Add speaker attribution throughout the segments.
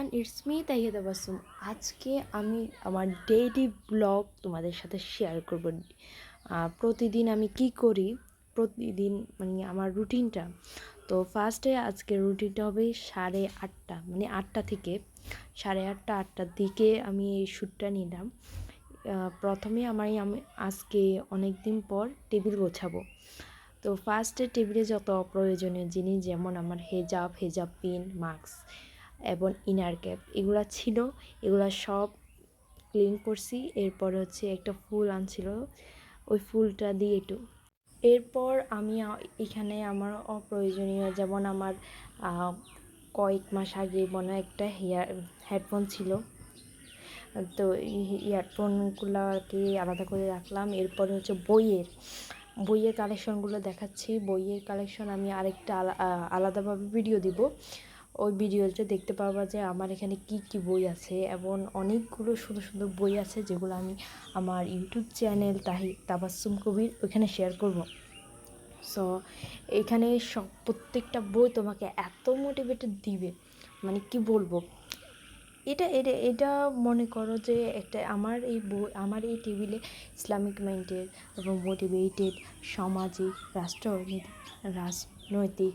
Speaker 1: Everyone, it's me Taiya Tabassum. আজকে আমি আমার ডেইলি ব্লগ তোমাদের সাথে শেয়ার করব। প্রতিদিন আমি কি করি, প্রতিদিন মানে আমার রুটিনটা। তো ফার্স্টে আজকে রুটিনটা হবে 8:30, মানে 8টা থেকে 8:30 8টার দিকে আমি এই শ্যুটটা নিলাম। প্রথমে আমি আজকে অনেক দিন পর টেবিল গোছাবো। তো ফার্স্টে টেবিলে যত প্রয়োজনীয় জিনিস, যেমন আমার হেজাব পিন, মাস্ক এবং ইনার ক্যাপ, এগুলো ছিল। এগুলো সব ক্লিন করছি। এরপর হচ্ছে একটা ফুল আনছিল, ওই ফুলটা দিয়ে একটু। এরপর আমি এখানে আমার অপ্রয়োজনীয়, যেমন আমার কয়েক মাস আগে মনে একটা হেডফোন ছিল, তো ইয়ারফোনগুলোকে আলাদা করে রাখলাম। এরপরে হচ্ছে বইয়ের কালেকশনগুলো দেখাচ্ছি। বইয়ের কালেকশন আমি আরেকটা আলাদাভাবে ভিডিও দিব। ওই ভিডিওতে দেখতে পারবা যে আমার এখানে কি কি বই আছে, এবং অনেকগুলো সুন্দর সুন্দর বই আছে যেগুলো আমি আমার ইউটিউব চ্যানেল তাবাসসুম কবির ওইখানে শেয়ার করব। সো এখানে প্রত্যেকটা বই তোমাকে এত মোটিভেটেড দিবে, মানে কি বলবো। এটা এটা এটা মনে করো যে একটা আমার এই টেবিলে ইসলামিক মাইন্ডের এবং মোটিভেটেড, সামাজিক, রাজনৈতিক,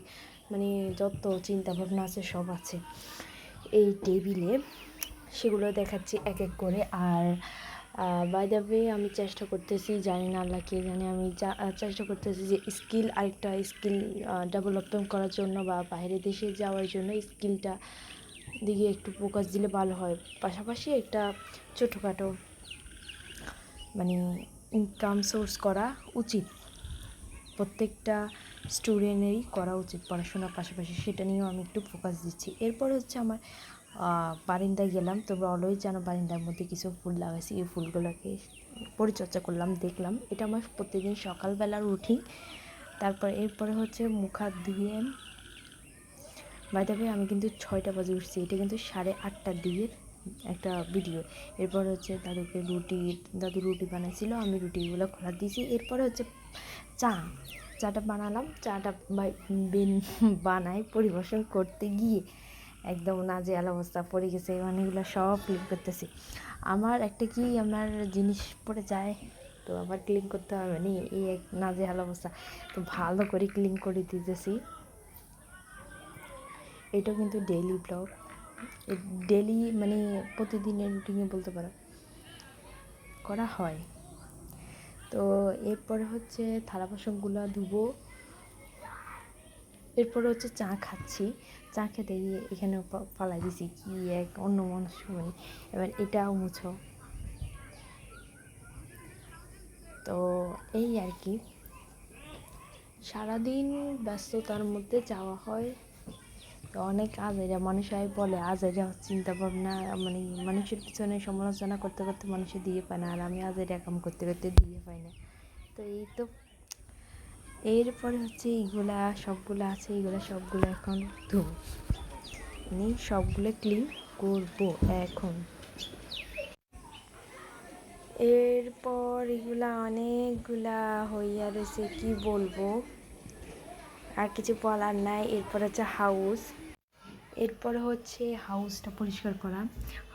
Speaker 1: মানে যত চিন্তাভাবনা আছে সব আছে এই টেবিলে। সেগুলো দেখাচ্ছি এক এক করে। আর বাই দ্য ওয়ে, আমি চেষ্টা করতেছি, জানি না আল্লাহ কে জানে, আমি চেষ্টা করতেছি যে আরেকটা স্কিল ডেভেলপমেন্ট করার জন্য বা বাইরের দেশে যাওয়ার জন্য স্কিলটা দিকে একটু ফোকাস দিলে ভালো হয়। পাশাপাশি একটা ছোটোখাটো মানে ইনকাম সোর্স করা উচিত, প্রত্যেকটা স্টুডেন্টেরই করা উচিত পড়াশোনার পাশাপাশি। সেটা নিয়েও আমি একটু ফোকাস দিচ্ছি। এরপরে হচ্ছে আমার বারিন্দায় গেলাম। তোমরা অলওয়েজ জানো বারিন্দার মধ্যে কিছু ফুল লাগাইছি, এই ফুলগুলোকে পরিচর্যা করলাম, দেখলাম। এটা আমার প্রতিদিন সকালবেলার রুটিন। এরপরে হচ্ছে মুখ হাত ধুয়ে, বাই দ্য ওয়ে আমি কিন্তু 6টা বাজে উঠছি, এটা কিন্তু 8:30টার দিকের একটা ভিডিও। এরপর হচ্ছে দাদু রুটি বানাইছিল, আমি রুটিগুলো খোলা দিয়েছি। এরপরে হচ্ছে চাটা বানালাম। চাটা বানাই পরিবেশন করতে গিয়ে একদম নাজেহাল অবস্থা পড়ে গেছে, মানে এগুলো সব ক্লিন করতেছি। আমার জিনিস পড়ে যায়, তো আবার ক্লিন করতে হবে নি, এই এক নাজেহাল অবস্থা। তো ভালো করে ক্লিন করে দিতেছি। এটা কিন্তু ডেইলি ব্লগ, ডেইলি মানে প্রতিদিনের রুটিনে বলতে পারো করা হয়। তো এরপরে হচ্ছে থালা বাসনগুলো ধুবো। এরপরে হচ্ছে চা খাচ্ছি। চা খেতে গিয়ে এখানে ফালাই দিছি কি এক অন্য মনস্ক, মানে এবার এটাও মুছো। তো এই আর কি, সারাদিন ব্যস্ততার মধ্যে যাওয়া হয়। তো অনেক আজেরা মানুষ বলে, আজেরা চিন্তা ভাবনা, মানে মানুষের পিছনে সমালোচনা করতে করতে মানুষের দিয়ে পায় না, আর আমি আজেরা কাম করতে করতে দিয়ে পাই না। তো এই তো, এরপরে হচ্ছে সবগুলো আছে, সবগুলো এখন ধুবো, মানে সবগুলো ক্লিন করবো এখন। এরপর অনেকগুলা হইয়া রয়েছে, কি বলবো, আর কিছু বলার নাই। এরপরে হচ্ছে হাউসটা পরিষ্কার করা।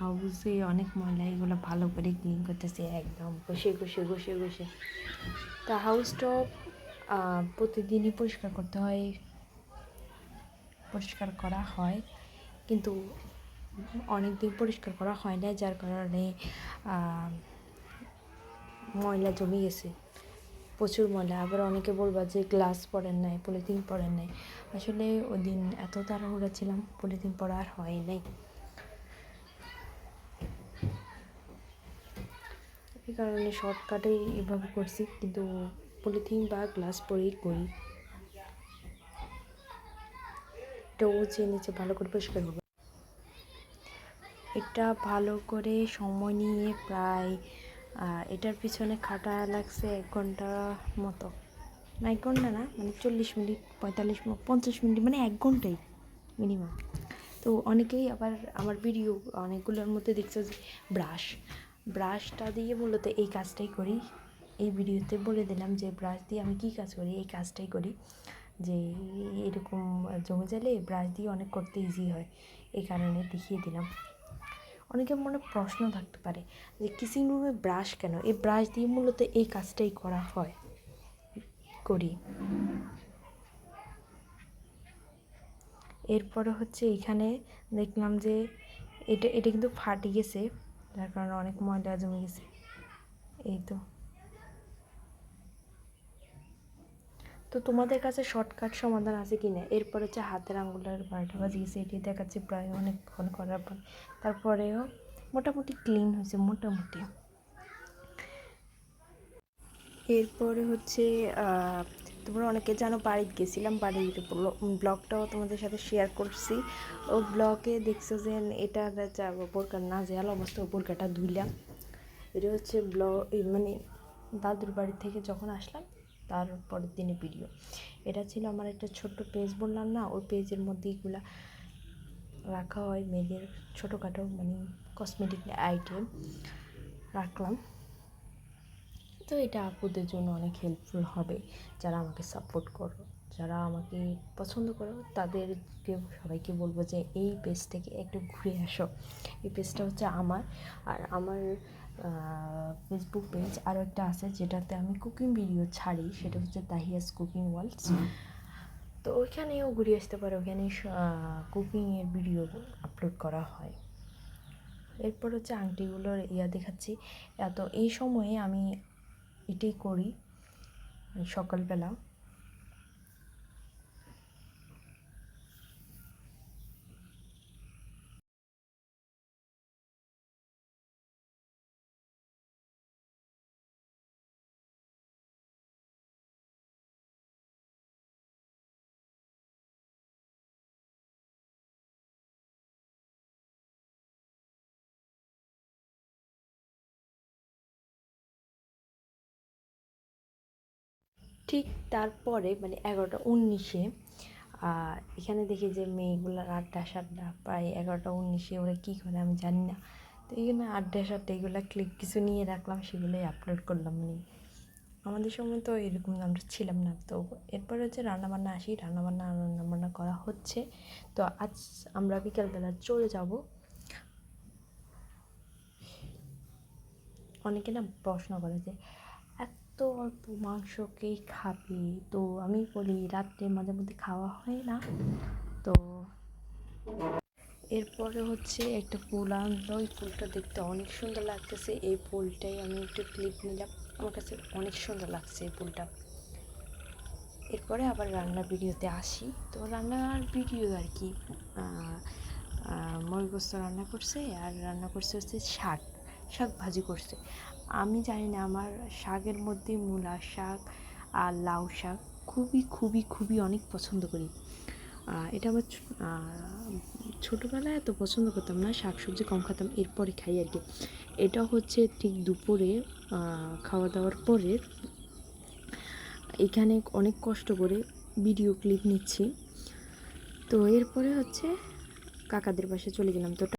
Speaker 1: হাউসে অনেক ময়লা, এগুলো ভালো করে ক্লিন করতেছে, একদম ঘষে। তা হাউসটা প্রতিদিনই পরিষ্কার করা হয়, কিন্তু অনেক দিন পরিষ্কার করা হয় না, যার কারণে ময়লা জমে গেছে, প্রচুর ময়লা। আবার অনেকে বলবা যে গ্লাস পরেন নাই, পলিথিন পরেন নাই। আসলে ওই দিন এত তাড়াহুড়া ছিলাম, পলিথিন পরা আর হয় নাই। এই কারণে শর্টকাটে এভাবে করছি, কিন্তু পলিথিন বা গ্লাস পরেই করি। এটা নিচে ভালো করে পরিষ্কার করবো। এটা ভালো করে সময় নিয়ে প্রায় এটার পিছনে খাটা লাগছে 1 ঘন্টা মতো, না 1 ঘন্টা না, মানে 40 মিনিট 45 মিনিট 50 মিনিট, মানে 1 ঘন্টাই মিনিমাম। তো অনেকেই আবার আমার ভিডিও অনেকগুলোর মধ্যে দেখছে যে ব্রাশটা দিয়ে মূলত এই কাজটাই করি। এই ভিডিওতে বলে দিলাম যে ব্রাশ দিয়ে আমি কী কাজ করি, এই কাজটাই করি। যে এরকম জমে গেলে ব্রাশ দিয়ে অনেক করতে ইজি হয়। এই কারণে দেখিয়ে দিলাম। অনেকের মনে প্রশ্ন থাকতে পারে যে কিচিং রুমে ব্রাশ কেন? এই ব্রাশ দিয়ে মূলত এই কাজটাই করি। এরপরে হচ্ছে এখানে দেখলাম যে এটা কিন্তু ফাটে গেছে, যার কারণে অনেক ময়লা জমে গেছে। এই তো তোমাদের কাছে শর্টকাট সমাধান আছে কি না? এরপর হচ্ছে হাতের আঙুলের 12টা বাজে গেছে, এটি দেখাচ্ছে প্রায় অনেকক্ষণ করার পর। তারপরেও মোটামুটি ক্লিন হয়েছে মোটামুটি। এরপরে হচ্ছে তোমরা অনেকে জানো বাড়িতে গেছিলাম, বাড়ির ব্লগটাও তোমাদের সাথে শেয়ার করছি। ও ব্লগে দেখছো যে এটা বোরকার না যে অবস্থা, বোরকাটা ধুইলাম। এটা হচ্ছে মানে দাদুর বাড়ি থেকে যখন আসলাম তার পরের দিনে ভিডিও। এটা ছিল আমার একটা ছোট্ট পেজ বললাম না, ওই পেজের মধ্যে এগুলা রাখা হয়, মেয়েদের ছোটোখাটো মানে কসমেটিক আইটেম রাখলাম। তো এটা আপুদের জন্য অনেক হেল্পফুল হবে, যারা আমাকে সাপোর্ট করো, যারা আমাকে পছন্দ করো, তাদেরকে সবাইকে বলবো যে এই পেজ থেকে একটু ঘুরে আসো। এই পেজটা হচ্ছে আমার, আর আমার ফেসবুক পেজ আরও একটা আছে যেটাতে আমি কুকিং ভিডিও ছাড়ি, সেটা হচ্ছে তাহিয়াস কুকিং ওয়ার্ল্ডস। তো ওইখানেও ঘুরে আসতে পারো, ওখানে কুকিংয়ের ভিডিও আপলোড করা হয়। এরপর হচ্ছে আংটিগুলোর দেখাচ্ছি। এই সময়ে আমি এটাই করি সকালবেলা। ঠিক তারপরে মানে 11টা 19-এ এখানে দেখি যে মেয়েগুলোর আড্ডা সাড্ডা প্রায় 11টা 19-এ, ওরা কী করে আমি জানি না। তো এইখানে আড্ডা সাড্ডা এগুলো ক্লিপ কিছু নিয়ে রাখলাম, সেগুলোই আপলোড করলাম। মানে আমাদের সময় তো এরকম আমরা ছিলাম না। তো এরপর হচ্ছে রান্নাবান্না করা হচ্ছে। তো আজ আমরা বিকালবেলা চলে যাব। অনেকে না প্রশ্ন করে যে এত অল্প মাংসকেই খাবে, তো আমি বলি রাত্রে মাঝে মধ্যে খাওয়া হয় না। তো এরপরে হচ্ছে একটা ফুল আনলো, ওই ফুলটা দেখতে অনেক সুন্দর লাগতেছে, এই ফুলটাই আমি একটু ক্লিপ নিলাম, আমার কাছে অনেক সুন্দর লাগছে এই ফুলটা। এরপরে আবার রান্নার ভিডিওতে আসি। তো রান্নার ভিডিও আর কি, মরিগোস্ত রান্না করছে, আর রান্না করছে হচ্ছে শাক ভাজি করছে। আমি জানি না, আমার শাকের মধ্যে মূলা শাক আর লাউ শাক খুবই খুবই খুবই অনেক পছন্দ করি। এটা আমার ছোটোবেলায় এত পছন্দ করতাম না, শাক সবজি কম খেতাম, এরপরে খাই আর কি। এটা হচ্ছে ঠিক দুপুরে খাওয়া দাওয়ার পরে এখানে অনেক কষ্ট করে ভিডিও ক্লিপ নিচ্ছি। তো এরপরে হচ্ছে কাকাদের বাসায় চলে গেলাম। তো